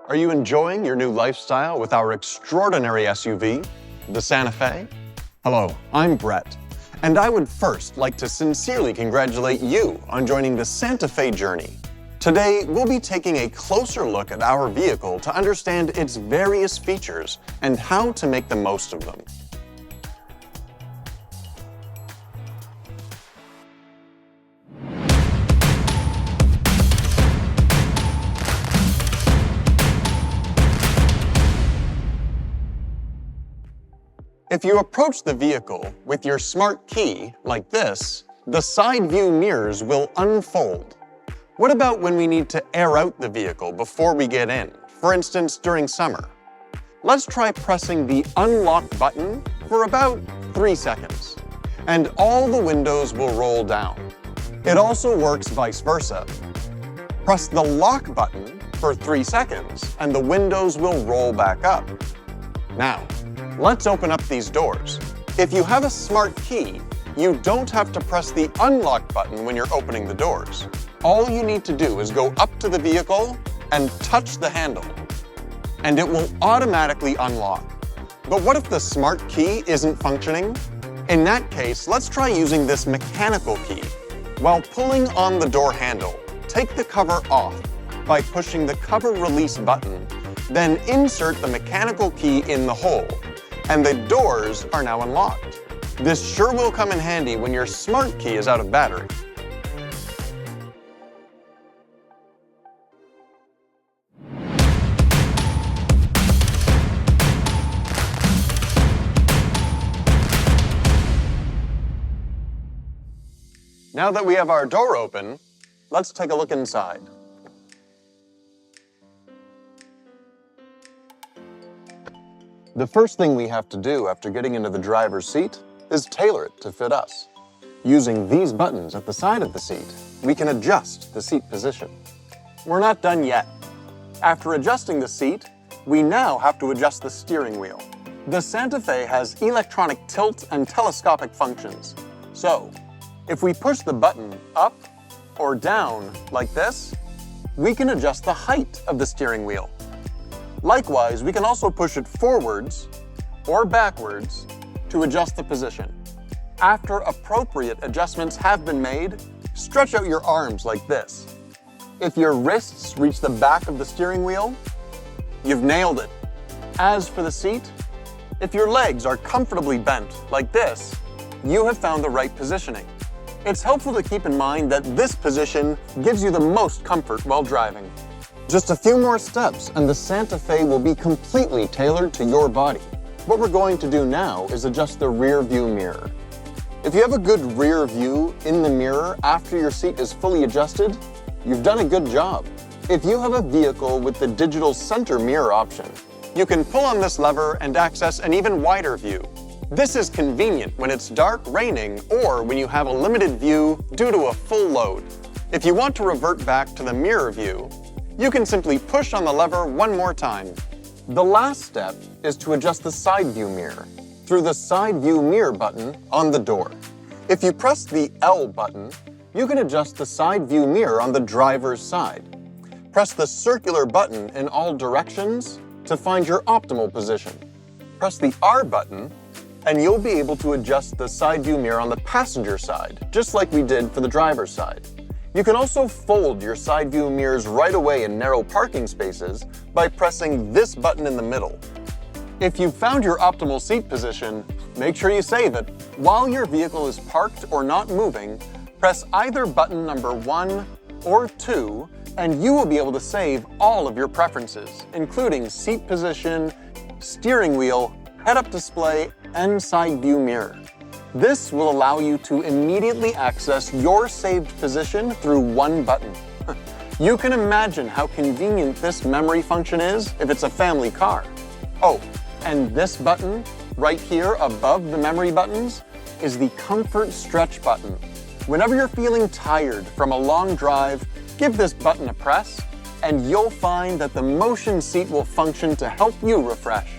Are you enjoying your new lifestyle with our extraordinary SUV, the Santa Fe? Hello, I'm Brett, and I would first like to sincerely congratulate you on joining the Santa Fe journey. Today, we'll be taking a closer look at our vehicle to understand its various features and how to make the most of them. If you approach the vehicle with your smart key like this, the side view mirrors will unfold. What about when we need to air out the vehicle before we get in, for instance during summer? Let's try pressing the unlock button for about 3 seconds, and all the windows will roll down. It also works vice versa. Press the lock button for 3 seconds, and the windows will roll back up. Now, let's open up these doors. If you have a smart key, you don't have to press the unlock button when you're opening the doors. All you need to do is go up to the vehicle and touch the handle, and it will automatically unlock. But what if the smart key isn't functioning? In that case, let's try using this mechanical key. While pulling on the door handle, take the cover off by pushing the cover release button, then insert the mechanical key in the hole, and the doors are now unlocked. This sure will come in handy when your smart key is out of battery. Now that we have our door open, let's take a look inside. The first thing we have to do after getting into the driver's seat is tailor it to fit us. Using these buttons at the side of the seat, we can adjust the seat position. We're not done yet. After adjusting the seat, we now have to adjust the steering wheel. The Santa Fe has electronic tilt and telescopic functions. So, if we push the button up or down like this, we can adjust the height of the steering wheel. Likewise, we can also push it forwards or backwards to adjust the position. After appropriate adjustments have been made, stretch out your arms like this. If your wrists reach the back of the steering wheel, you've nailed it. As for the seat, if your legs are comfortably bent like this, you have found the right positioning. It's helpful to keep in mind that this position gives you the most comfort while driving. Just a few more steps and the Santa Fe will be completely tailored to your body. What we're going to do now is adjust the rear view mirror. If you have a good rear view in the mirror after your seat is fully adjusted, you've done a good job. If you have a vehicle with the digital center mirror option, you can pull on this lever and access an even wider view. This is convenient when it's dark, raining, or when you have a limited view due to a full load. If you want to revert back to the mirror view, you can simply push on the lever one more time. The last step is to adjust the side view mirror through the side view mirror button on the door. If you press the L button, you can adjust the side view mirror on the driver's side. Press the circular button in all directions to find your optimal position. Press the R button and you'll be able to adjust the side view mirror on the passenger side, just like we did for the driver's side. You can also fold your side view mirrors right away in narrow parking spaces by pressing this button in the middle. If you've found your optimal seat position, make sure you save it. While your vehicle is parked or not moving, press either button number 1 or 2, and you will be able to save all of your preferences, including seat position, steering wheel, head-up display, and side view mirror. This will allow you to immediately access your saved position through one button. You can imagine how convenient this memory function is if it's a family car. Oh, and this button right here above the memory buttons is the comfort stretch button. Whenever you're feeling tired from a long drive, give this button a press and you'll find that the motion seat will function to help you refresh.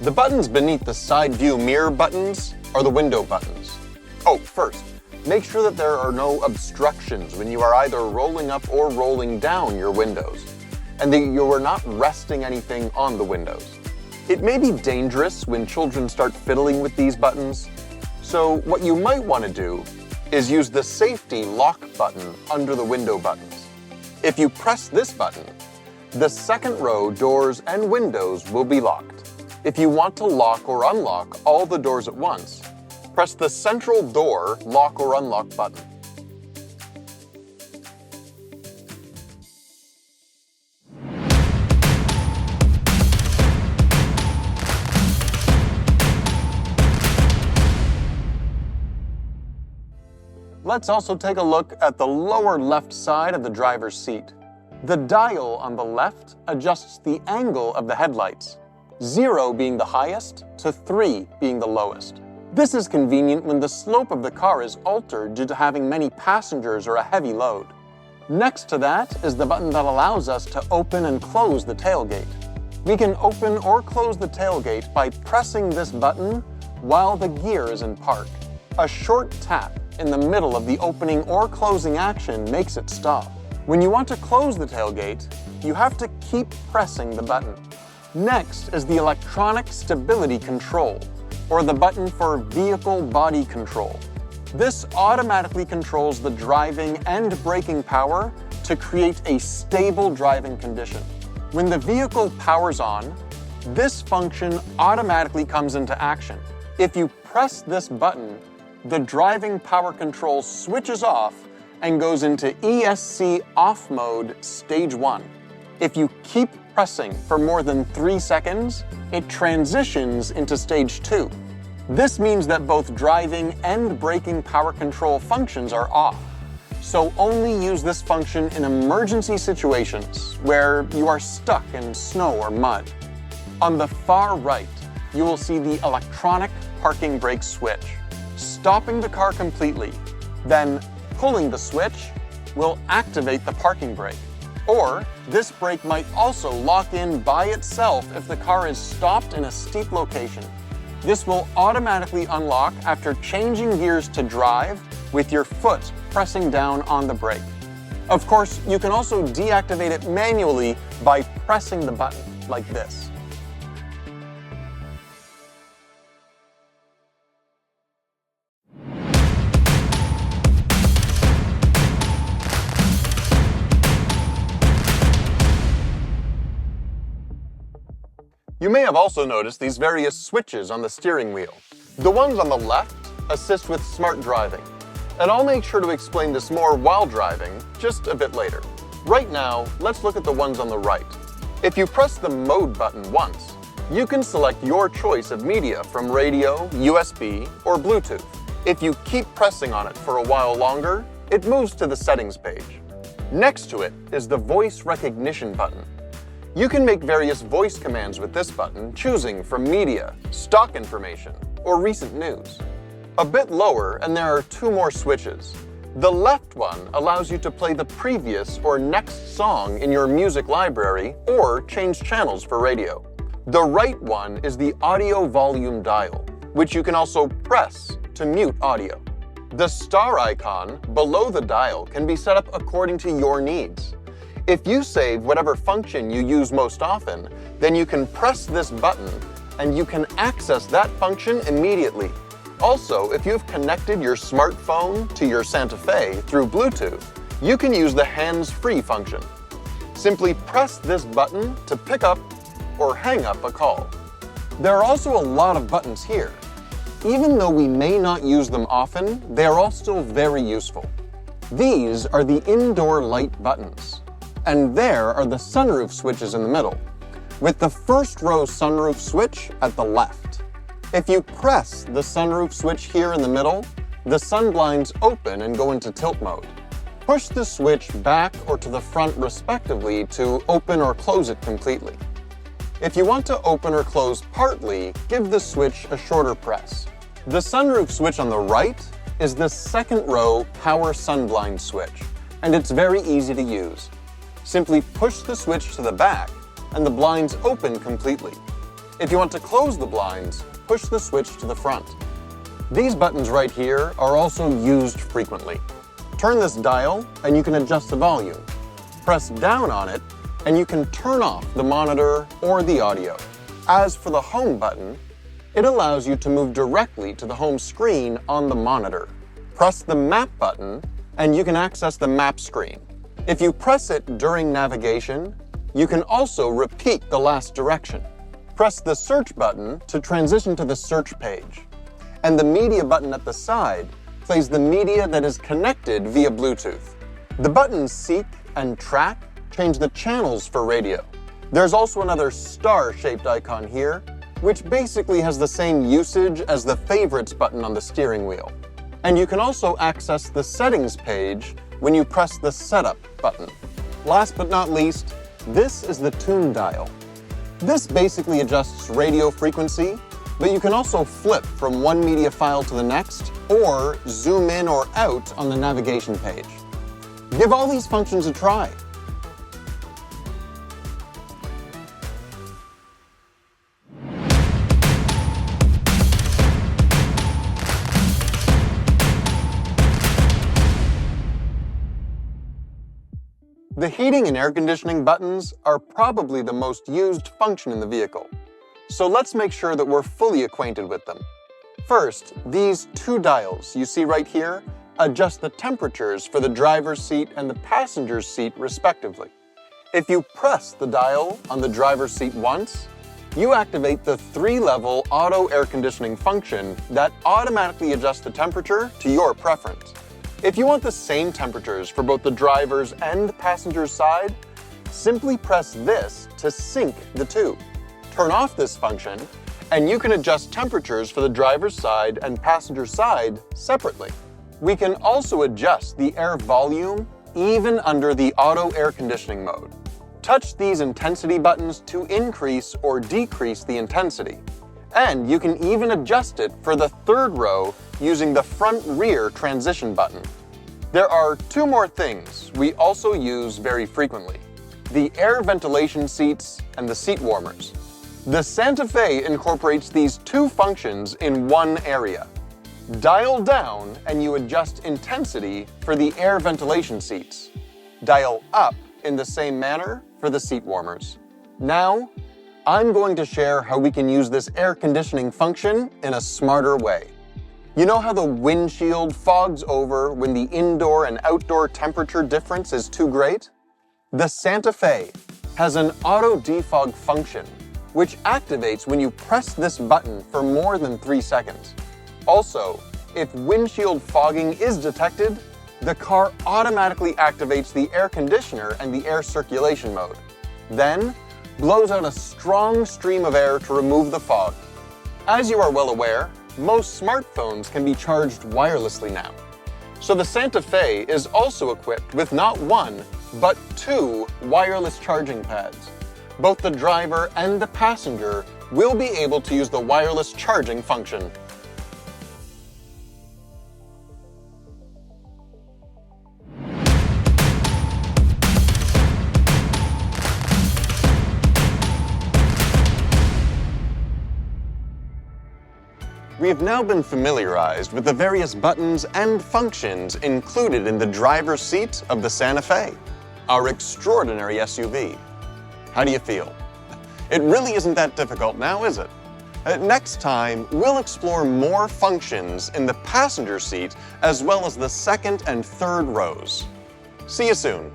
The buttons beneath the side view mirror buttons are the window buttons. Oh, first, make sure that there are no obstructions when you are either rolling up or rolling down your windows. and that you are not resting anything on the windows. It may be dangerous when children start fiddling with these buttons, so what you might want to do is use the safety lock button under the window buttons. If you press this button, the second row doors and windows will be locked. If you want to lock or unlock all the doors at once, press the central door lock or unlock button. Let's also take a look at the lower left side of the driver's seat. The dial on the left adjusts the angle of the headlights, 0 being the highest to 3 being the lowest. This is convenient when the slope of the car is altered due to having many passengers or a heavy load. Next to that is the button that allows us to open and close the tailgate. We can open or close the tailgate by pressing this button while the gear is in park. A short tap in the middle of the opening or closing action makes it stop. When you want to close the tailgate, you have to keep pressing the button. Next is the electronic stability control, or the button for vehicle body control. This automatically controls the driving and braking power to create a stable driving condition. When the vehicle powers on, this function automatically comes into action. If you press this button, the driving power control switches off and goes into ESC off mode stage 1. If you keep pressing for more than 3 seconds, it transitions into stage 2. This means that both driving and braking power control functions are off. So only use this function in emergency situations where you are stuck in snow or mud. On the far right, you will see the electronic parking brake switch. Stopping the car completely, then pulling the switch will activate the parking brake. Or this brake might also lock in by itself if the car is stopped in a steep location. This will automatically unlock after changing gears to drive with your foot pressing down on the brake. Of course, you can also deactivate it manually by pressing the button like this. You may have also noticed these various switches on the steering wheel. The ones on the left assist with smart driving, and I'll make sure to explain this more while driving just a bit later. Right now, let's look at the ones on the right. If you press the mode button once, you can select your choice of media from radio, USB, or Bluetooth. If you keep pressing on it for a while longer, it moves to the settings page. Next to it is the voice recognition button. You can make various voice commands with this button, choosing from media, stock information, or recent news. A bit lower, and there are 2 more switches. The left one allows you to play the previous or next song in your music library or change channels for radio. The right one is the audio volume dial, which you can also press to mute audio. The star icon below the dial can be set up according to your needs. If you save whatever function you use most often, then you can press this button and you can access that function immediately. Also, if you've connected your smartphone to your Santa Fe through Bluetooth, you can use the hands-free function. Simply press this button to pick up or hang up a call. There are also a lot of buttons here. Even though we may not use them often, they are all still very useful. These are the indoor light buttons. And there are the sunroof switches in the middle, with the first row sunroof switch at the left. If you press the sunroof switch here in the middle, the sun blinds open and go into tilt mode. Push the switch back or to the front respectively to open or close it completely. If you want to open or close partly, give the switch a shorter press. The sunroof switch on the right is the second row power sun blind switch, and it's very easy to use. Simply push the switch to the back and the blinds open completely. If you want to close the blinds, push the switch to the front. These buttons right here are also used frequently. Turn this dial and you can adjust the volume. Press down on it and you can turn off the monitor or the audio. As for the home button, it allows you to move directly to the home screen on the monitor. Press the map button and you can access the map screen. If you press it during navigation, you can also repeat the last direction. Press the search button to transition to the search page. And the media button at the side plays the media that is connected via Bluetooth. The buttons Seek and Track change the channels for radio. There's also another star-shaped icon here, which basically has the same usage as the Favorites button on the steering wheel. And you can also access the Settings page when you press the Setup button. Last but not least, this is the tune dial. This basically adjusts radio frequency, but you can also flip from one media file to the next, or zoom in or out on the navigation page. Give all these functions a try. The heating and air conditioning buttons are probably the most used function in the vehicle, so let's make sure that we're fully acquainted with them. First, these two dials you see right here adjust the temperatures for the driver's seat and the passenger's seat respectively. If you press the dial on the driver's seat once, you activate the 3-level auto air conditioning function that automatically adjusts the temperature to your preference. If you want the same temperatures for both the driver's and passenger's side, simply press this to sync the two. Turn off this function, and you can adjust temperatures for the driver's side and passenger side separately. We can also adjust the air volume even under the auto air conditioning mode. Touch these intensity buttons to increase or decrease the intensity. And you can even adjust it for the third row using the front-rear transition button. There are two more things we also use very frequently: the air ventilation seats and the seat warmers. The Santa Fe incorporates these two functions in one area. Dial down and you adjust intensity for the air ventilation seats. Dial up in the same manner for the seat warmers. Now, I'm going to share how we can use this air conditioning function in a smarter way. You know how the windshield fogs over when the indoor and outdoor temperature difference is too great? The Santa Fe has an auto defog function, which activates when you press this button for more than 3 seconds. Also, if windshield fogging is detected, the car automatically activates the air conditioner and the air circulation mode. Then, blows out a strong stream of air to remove the fog. As you are well aware, most smartphones can be charged wirelessly now. So the Santa Fe is also equipped with not one, but 2 wireless charging pads. Both the driver and the passenger will be able to use the wireless charging function. We have now been familiarized with the various buttons and functions included in the driver's seat of the Santa Fe, our extraordinary SUV. How do you feel? It really isn't that difficult now, is it? Next time, we'll explore more functions in the passenger seat as well as the second and third rows. See you soon.